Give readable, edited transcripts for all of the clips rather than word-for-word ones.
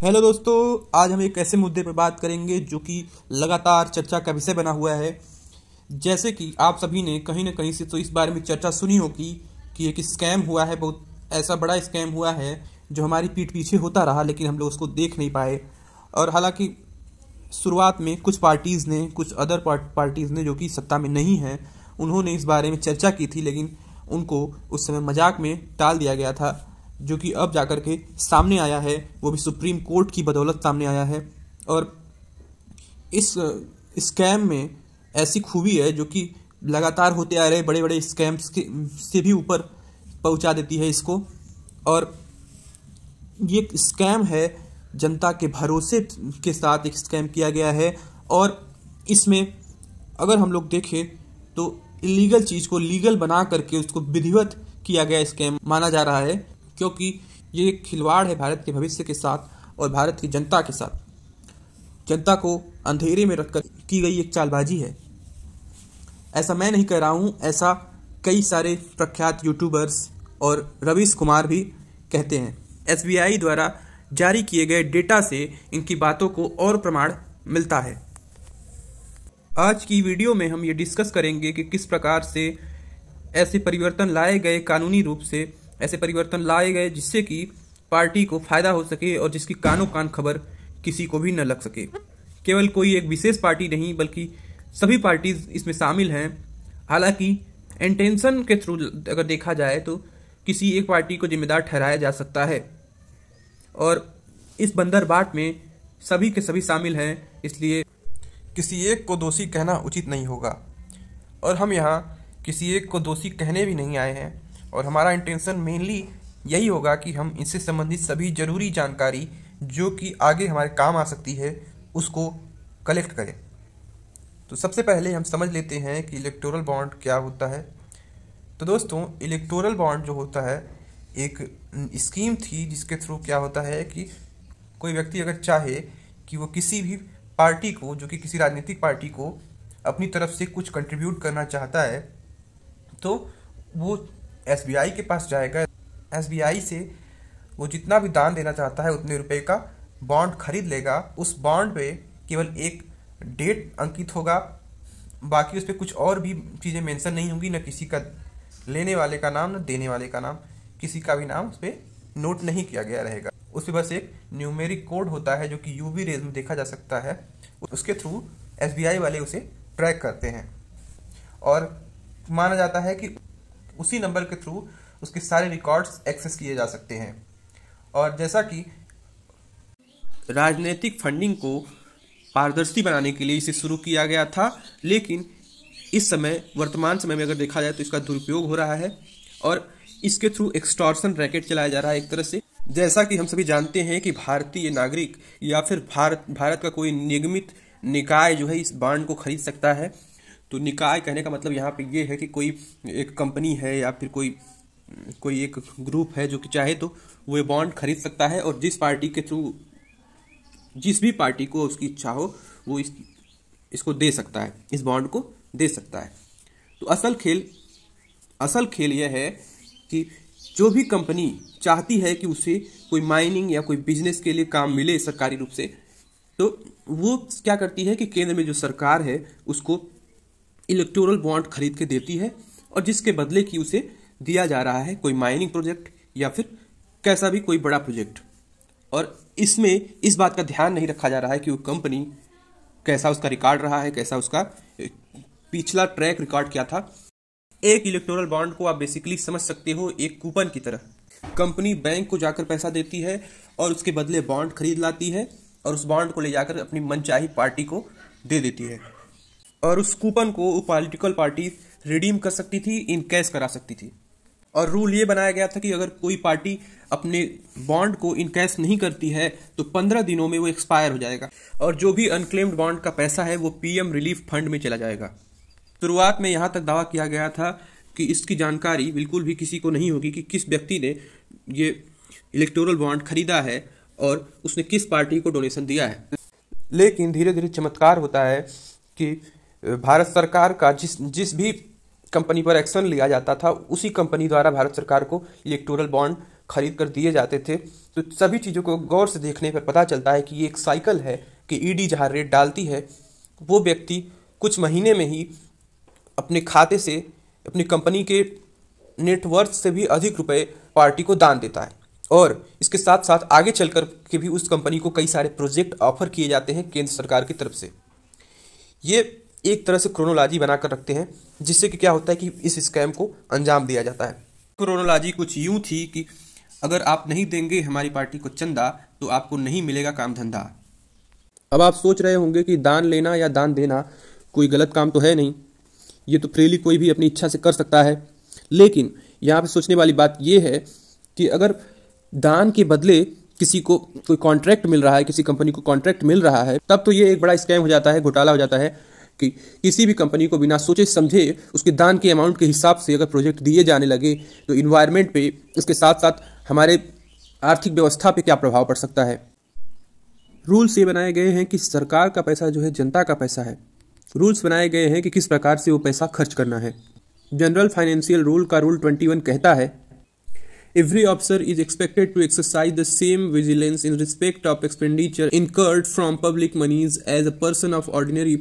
Hello दोस्तों, आज हम एक ऐसे मुद्दे पर बात करेंगे जो कि लगातार चर्चा का विषय बना हुआ है। जैसे कि आप सभी ने कहीं ना कहीं से तो इस बारे में चर्चा सुनी होगी कि एक स्कैम हुआ है, बहुत ऐसा बड़ा स्कैम हुआ है जो हमारी पीठ पीछे होता रहा, लेकिन हम लोग उसको देख नहीं पाए। और हालांकि शुरुआत में कुछ पार्टीज़ ने, कुछ अदर पार्टीज़ ने जो कि सत्ता में नहीं हैं, उन्होंने इस बारे में चर्चा की थी, लेकिन उनको उस समय मजाक में टाल दिया गया था, जो कि अब जाकर के सामने आया है, वो भी सुप्रीम कोर्ट की बदौलत सामने आया है। और इस स्कैम में ऐसी खूबी है जो कि लगातार होते आ रहे बड़े बड़े स्कैम्स के से भी ऊपर पहुंचा देती है इसको। और ये स्कैम है, जनता के भरोसे के साथ एक स्कैम किया गया है। और इसमें अगर हम लोग देखें तो इलीगल चीज़ को लीगल बना करके उसको विधिवत किया गया स्कैम माना जा रहा है, क्योंकि ये एक खिलवाड़ है भारत के भविष्य के साथ और भारत की जनता के साथ। जनता को अंधेरे में रखकर की गई एक चालबाजी है। ऐसा मैं नहीं कह रहा हूँ, ऐसा कई सारे प्रख्यात यूट्यूबर्स और रवीश कुमार भी कहते हैं। एसबीआई द्वारा जारी किए गए डेटा से इनकी बातों को और प्रमाण मिलता है। आज की वीडियो में हम ये डिस्कस करेंगे कि किस प्रकार से ऐसे परिवर्तन लाए गए, कानूनी रूप से ऐसे परिवर्तन लाए गए जिससे कि पार्टी को फायदा हो सके और जिसकी कानों कान खबर किसी को भी न लग सके। केवल कोई एक विशेष पार्टी नहीं बल्कि सभी पार्टीज इसमें शामिल हैं। हालांकि इंटेंशन के थ्रू अगर देखा जाए तो किसी एक पार्टी को जिम्मेदार ठहराया जा सकता है, और इस बंदरबाट में सभी के सभी शामिल हैं, इसलिए किसी एक को दोषी कहना उचित नहीं होगा। और हम यहाँ किसी एक को दोषी कहने भी नहीं आए हैं, और हमारा इंटेंशन मेनली यही होगा कि हम इससे संबंधित सभी जरूरी जानकारी जो कि आगे हमारे काम आ सकती है उसको कलेक्ट करें। तो सबसे पहले हम समझ लेते हैं कि इलेक्टोरल बॉन्ड क्या होता है। तो दोस्तों, इलेक्टोरल बॉन्ड जो होता है एक स्कीम थी जिसके थ्रू क्या होता है कि कोई व्यक्ति अगर चाहे कि वो किसी भी पार्टी को, जो कि किसी राजनीतिक पार्टी को अपनी तरफ से कुछ कंट्रीब्यूट करना चाहता है, तो वो एसबीआई के पास जाएगा। एसबीआई से वो जितना भी दान देना चाहता है उतने रुपए का बॉन्ड खरीद लेगा। उस बॉन्ड पे केवल एक डेट अंकित होगा, बाकी उस पर कुछ और भी चीज़ें मेंशन नहीं होंगी, न किसी का लेने वाले का नाम, न देने वाले का नाम, किसी का भी नाम उस पर नोट नहीं किया गया रहेगा। उस पर बस एक न्यूमेरिक कोड होता है जो कि यूवी रेज में देखा जा सकता है। उसके थ्रू एसबीआई वाले उसे ट्रैक करते हैं और माना जाता है कि उसी नंबर के थ्रू उसके सारे रिकॉर्ड्स एक्सेस किए जा सकते हैं। और जैसा कि राजनीतिक फंडिंग को पारदर्शी बनाने के लिए इसे शुरू किया गया था, लेकिन इस समय वर्तमान समय में अगर देखा जाए तो इसका दुरुपयोग हो रहा है और इसके थ्रू एक्सटॉर्शन रैकेट चलाया जा रहा है एक तरह से। जैसा कि हम सभी जानते हैं कि भारतीय नागरिक या फिर भारत का कोई निगमित निकाय जो है इस बॉन्ड को खरीद सकता है। तो निकाय कहने का मतलब यहाँ पे ये है कि कोई एक कंपनी है या फिर कोई एक ग्रुप है जो कि चाहे तो वो ये बॉन्ड खरीद सकता है, और जिस पार्टी के थ्रू जिस भी पार्टी को उसकी इच्छा हो वो इसको दे सकता है, इस बॉन्ड को दे सकता है। तो असल खेल यह है कि जो भी कंपनी चाहती है कि उसे कोई माइनिंग या कोई बिजनेस के लिए काम मिले सरकारी रूप से, तो वो क्या करती है कि केंद्र में जो सरकार है उसको इलेक्टोरल बॉन्ड खरीद के देती है, और जिसके बदले की उसे दिया जा रहा है कोई माइनिंग प्रोजेक्ट या फिर कैसा भी कोई बड़ा प्रोजेक्ट। और इसमें इस बात का ध्यान नहीं रखा जा रहा है कि वो कंपनी कैसा उसका रिकॉर्ड रहा है, कैसा उसका पिछला ट्रैक रिकॉर्ड क्या था। एक इलेक्टोरल बॉन्ड को आप बेसिकली समझ सकते हो एक कूपन की तरह। कंपनी बैंक को जाकर पैसा देती है और उसके बदले बॉन्ड खरीद लाती है, और उस बॉन्ड को ले जाकर अपनी मनचाही पार्टी को दे देती है, और उस कूपन को वो पॉलिटिकल पार्टी रिडीम कर सकती थी, इन कैश करा सकती थी। और रूल ये बनाया गया था कि अगर कोई पार्टी अपने बॉन्ड को इन कैश नहीं करती है तो 15 दिनों में वो एक्सपायर हो जाएगा, और जो भी अनक्लेम्ड बॉन्ड का पैसा है वो पीएम रिलीफ फंड में चला जाएगा। शुरुआत में यहाँ तक दावा किया गया था कि इसकी जानकारी बिल्कुल भी किसी को नहीं होगी कि किस व्यक्ति ने ये इलेक्टोरल बॉन्ड खरीदा है और उसने किस पार्टी को डोनेशन दिया है। लेकिन धीरे धीरे चमत्कार होता है कि भारत सरकार का जिस भी कंपनी पर एक्शन लिया जाता था उसी कंपनी द्वारा भारत सरकार को इलेक्टोरल बॉन्ड खरीद कर दिए जाते थे, तो सभी चीज़ों को गौर से देखने पर पता चलता है कि ये एक साइकिल है कि ईडी जहाँ रेट डालती है वो व्यक्ति कुछ महीने में ही अपने खाते से अपनी कंपनी के नेटवर्थ से भी अधिक रुपए पार्टी को दान देता है। और इसके साथ साथ आगे चलकर के भी उस कंपनी को कई सारे प्रोजेक्ट ऑफर किए जाते हैं केंद्र सरकार की तरफ से। ये एक तरह से क्रोनोलॉजी बनाकर रखते हैं, जिससे कि क्या होता है कि इस स्कैम को अंजाम दिया जाता है। क्रोनोलॉजी कुछ यूं थी कि अगर आप नहीं देंगे हमारी पार्टी को चंदा तो आपको नहीं मिलेगा काम धंधा। अब आप सोच रहे होंगे कि दान लेना या दान देना कोई गलत काम तो है नहीं, ये तो फ्रीली कोई भी अपनी इच्छा से कर सकता है। लेकिन यहाँ पे सोचने वाली बात यह है कि अगर दान के बदले किसी को कोई कॉन्ट्रैक्ट मिल रहा है, किसी कंपनी को कॉन्ट्रैक्ट मिल रहा है, तब तो ये एक बड़ा स्कैम हो जाता है, घोटाला हो जाता है कि किसी भी कंपनी को बिना सोचे समझे उसके दान के अमाउंट के हिसाब से अगर प्रोजेक्ट दिए जाने लगे तो इन्वायरमेंट पे, इसके साथ साथ हमारे आर्थिक व्यवस्था पे क्या प्रभाव पड़ सकता है। रूल्स ये बनाए गए हैं कि सरकार का पैसा जो है जनता का पैसा है। रूल्स बनाए गए हैं कि किस प्रकार से वो पैसा खर्च करना है। जनरल फाइनेंशियल रूल का रूल 21 कहता है, Every officer is expected to exercise the same vigilance in respect of expenditure incurred from public monies as a person of ordinary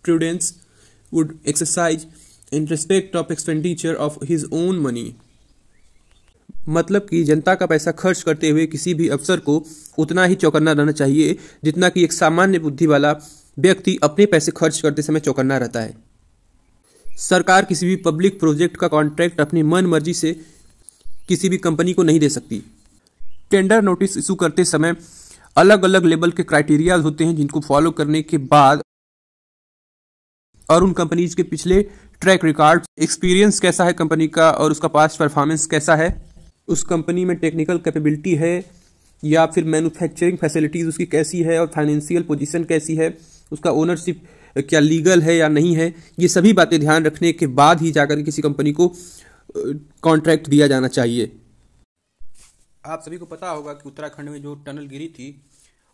prudence would exercise in respect of expenditure of his own money. मतलब कि जनता का पैसा खर्च करते हुए किसी भी अफसर को उतना ही चौकन्ना रहना चाहिए जितना कि एक सामान्य बुद्धि वाला व्यक्ति अपने पैसे खर्च करते समय चौकन्ना रहता है। सरकार किसी भी पब्लिक प्रोजेक्ट का कॉन्ट्रैक्ट अपनी मन मर्जी से किसी भी कंपनी को नहीं दे सकती। टेंडर नोटिस इशू करते समय अलग अलग लेवल के क्राइटेरियाज होते हैं जिनको फॉलो करने के बाद और उन कंपनीज के पिछले ट्रैक रिकॉर्ड, एक्सपीरियंस कैसा है कंपनी का और उसका पास्ट परफॉर्मेंस कैसा है, उस कंपनी में टेक्निकल कैपेबिलिटी है या फिर मैन्युफैक्चरिंग फैसिलिटीज उसकी कैसी है और फाइनेंशियल पोजीशन कैसी है, उसका ओनरशिप क्या लीगल है या नहीं है, ये सभी बातें ध्यान रखने के बाद ही जाकर किसी कंपनी को कॉन्ट्रैक्ट दिया जाना चाहिए। आप सभी को पता होगा कि उत्तराखंड में जो टनल गिरी थी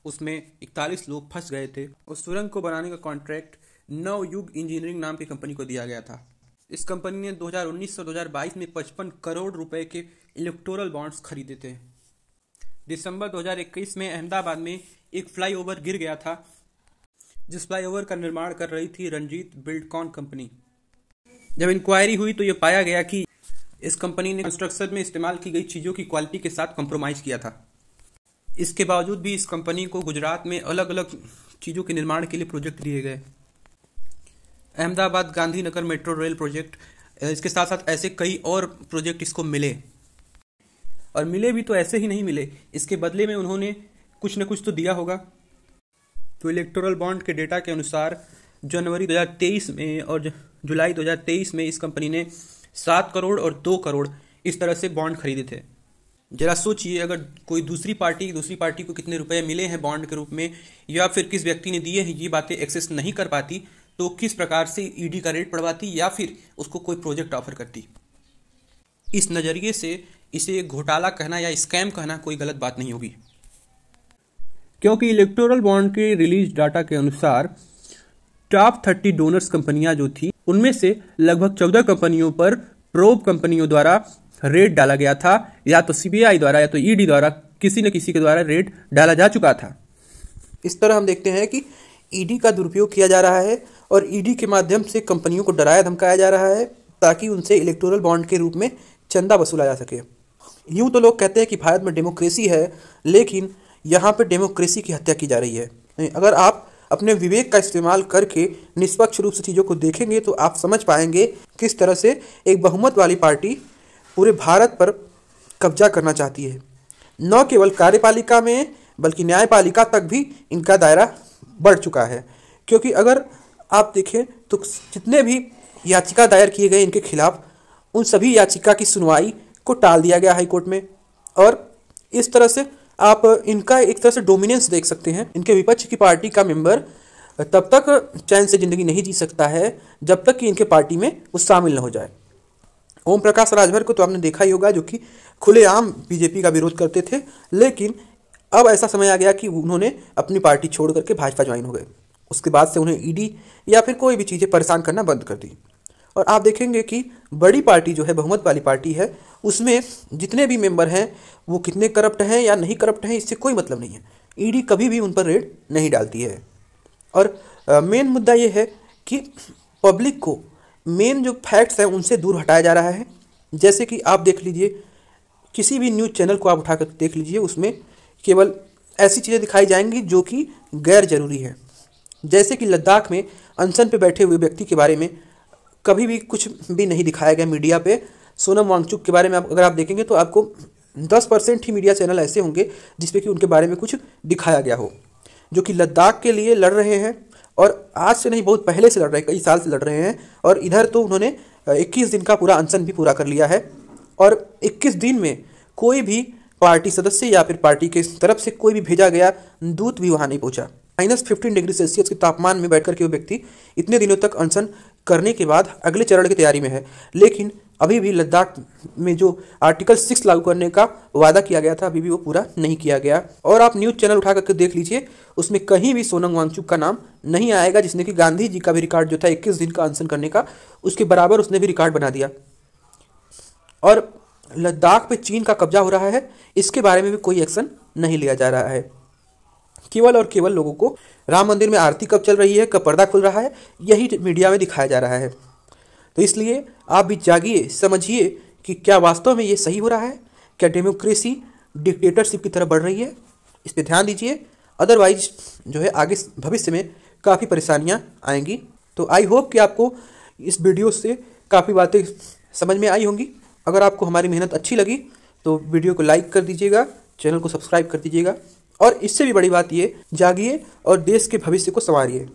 उसमें 41 लोग फंस गए थे। उस सुरंग को बनाने का कॉन्ट्रैक्ट नवयुग इंजीनियरिंग नाम की कंपनी को दिया गया था। इस कंपनी ने 2019 और 2022 में 55 करोड़ रुपए के इलेक्टोरल बॉन्ड्स खरीदे थे। दिसंबर 2021 में अहमदाबाद में एक फ्लाईओवर गिर गया था, जिस फ्लाईओवर का निर्माण कर रही थी रंजीत बिल्डकॉन कंपनी। जब इंक्वायरी हुई तो यह पाया गया कि इस कंपनी ने कंस्ट्रक्शन में इस्तेमाल की गई चीज़ों की क्वालिटी के साथ कॉम्प्रोमाइज़ किया था। इसके बावजूद भी इस कंपनी को गुजरात में अलग अलग चीज़ों के निर्माण के लिए प्रोजेक्ट दिए गए। Ahmedabad Gandhinagar metro rail project, इसके साथ साथ ऐसे कई और प्रोजेक्ट इसको मिले। और मिले भी तो ऐसे ही नहीं मिले, इसके बदले में उन्होंने कुछ न कुछ तो दिया होगा। तो इलेक्टोरल बॉन्ड के डेटा के अनुसार जनवरी 2023 में और जुलाई 2023 में इस कंपनी ने 7 करोड़ और 2 करोड़ इस तरह से बॉन्ड खरीदे थे। जरा सोचिए, अगर कोई दूसरी पार्टी को कितने रुपए मिले हैं बॉन्ड के रूप में या फिर किस व्यक्ति ने दिए हैं, ये बातें एक्सेस नहीं कर पाती तो किस प्रकार से ईडी का रेट पड़वाती या फिर उसको कोई प्रोजेक्ट ऑफर करती। इस नज़रिए से इसे घोटाला कहना या स्कैम कहना कोई गलत बात नहीं होगी, क्योंकि इलेक्टोरल बॉन्ड के रिलीज डाटा के अनुसार टॉप 30 डोनर्स कंपनियां जो थी उनमें से लगभग 14 कंपनियों पर प्रोब कंपनियों द्वारा रेट डाला गया था, या तो सीबीआई द्वारा या तो ईडी द्वारा, किसी न किसी के द्वारा रेट डाला जा चुका था। इस तरह हम देखते हैं कि ईडी का दुरुपयोग किया जा रहा है और ईडी के माध्यम से कंपनियों को डराया धमकाया जा रहा है ताकि उनसे इलेक्टोरल बॉन्ड के रूप में चंदा वसूला जा सके। यूं तो लोग कहते हैं कि भारत में डेमोक्रेसी है, लेकिन यहाँ पर डेमोक्रेसी की हत्या की जा रही है। अगर आप अपने विवेक का इस्तेमाल करके निष्पक्ष रूप से चीज़ों को देखेंगे तो आप समझ पाएंगे किस तरह से एक बहुमत वाली पार्टी पूरे भारत पर कब्जा करना चाहती है। न केवल कार्यपालिका में बल्कि न्यायपालिका तक भी इनका दायरा बढ़ चुका है, क्योंकि अगर आप देखें तो जितने भी याचिका दायर किए गए इनके खिलाफ, उन सभी याचिका की सुनवाई को टाल दिया गया हाई कोर्ट में। और इस तरह से आप इनका एक तरह से डोमिनेंस देख सकते हैं। इनके विपक्ष की पार्टी का मेंबर तब तक चैन से ज़िंदगी नहीं जी सकता है जब तक कि इनके पार्टी में वो शामिल न हो जाए। ओम प्रकाश राजभर को तो आपने देखा ही होगा, जो कि खुलेआम बीजेपी का विरोध करते थे, लेकिन अब ऐसा समय आ गया कि उन्होंने अपनी पार्टी छोड़ करके भाजपा ज्वाइन हो गए। उसके बाद से उन्हें ईडी या फिर कोई भी चीज़ें परेशान करना बंद कर दी। और आप देखेंगे कि बड़ी पार्टी जो है, बहुमत वाली पार्टी है, उसमें जितने भी मेंबर हैं वो कितने करप्ट हैं या नहीं करप्ट हैं, इससे कोई मतलब नहीं है। ईडी कभी भी उन पर रेड नहीं डालती है। और मेन मुद्दा ये है कि पब्लिक को मेन जो फैक्ट्स हैं उनसे दूर हटाया जा रहा है। जैसे कि आप देख लीजिए, किसी भी न्यूज़ चैनल को आप उठाकर देख लीजिए, उसमें केवल ऐसी चीज़ें दिखाई जाएंगी जो कि गैर जरूरी है। जैसे कि लद्दाख में अनशन पे बैठे हुए व्यक्ति के बारे में कभी भी कुछ भी नहीं दिखाया गया मीडिया पे। सोनम वांगचुक के बारे में अगर आप देखेंगे तो आपको 10% ही मीडिया चैनल ऐसे होंगे जिसपे कि उनके बारे में कुछ दिखाया गया हो, जो कि लद्दाख के लिए लड़ रहे हैं। और आज से नहीं, बहुत पहले से लड़ रहे हैं, कई साल से लड़ रहे हैं। और इधर तो उन्होंने 21 दिन का पूरा अनशन भी पूरा कर लिया है। और 21 दिन में कोई भी पार्टी सदस्य या फिर पार्टी के तरफ से कोई भी भेजा गया दूत भी वहाँ नहीं पहुँचा। -15 डिग्री सेल्सियस के तापमान में बैठकर के वो व्यक्ति इतने दिनों तक अनशन करने के बाद अगले चरण की तैयारी में है। लेकिन अभी भी लद्दाख में जो आर्टिकल 6 लागू करने का वादा किया गया था, अभी भी वो पूरा नहीं किया गया। और आप न्यूज़ चैनल उठा करके देख लीजिए, उसमें कहीं भी सोनम वांगचुक का नाम नहीं आएगा, जिसने कि गांधी जी का भी रिकॉर्ड जो था 21 दिन का अनशन करने का, उसके बराबर उसने भी रिकॉर्ड बना दिया। और लद्दाख पे चीन का कब्जा हो रहा है, इसके बारे में भी कोई एक्शन नहीं लिया जा रहा है। केवल और केवल लोगों को राम मंदिर में आरती कब चल रही है, कब पर्दा खुल रहा है, यही मीडिया में दिखाया जा रहा है। तो इसलिए आप भी जागिए, समझिए कि क्या वास्तव में ये सही हो रहा है, क्या डेमोक्रेसी डिक्टेटरशिप की तरफ बढ़ रही है, इस पर ध्यान दीजिए। अदरवाइज जो है आगे भविष्य में काफ़ी परेशानियां आएंगी। तो आई होप कि आपको इस वीडियो से काफ़ी बातें समझ में आई होंगी। अगर आपको हमारी मेहनत अच्छी लगी तो वीडियो को लाइक कर दीजिएगा, चैनल को सब्सक्राइब कर दीजिएगा। और इससे भी बड़ी बात ये, जागिए और देश के भविष्य को संवारिए।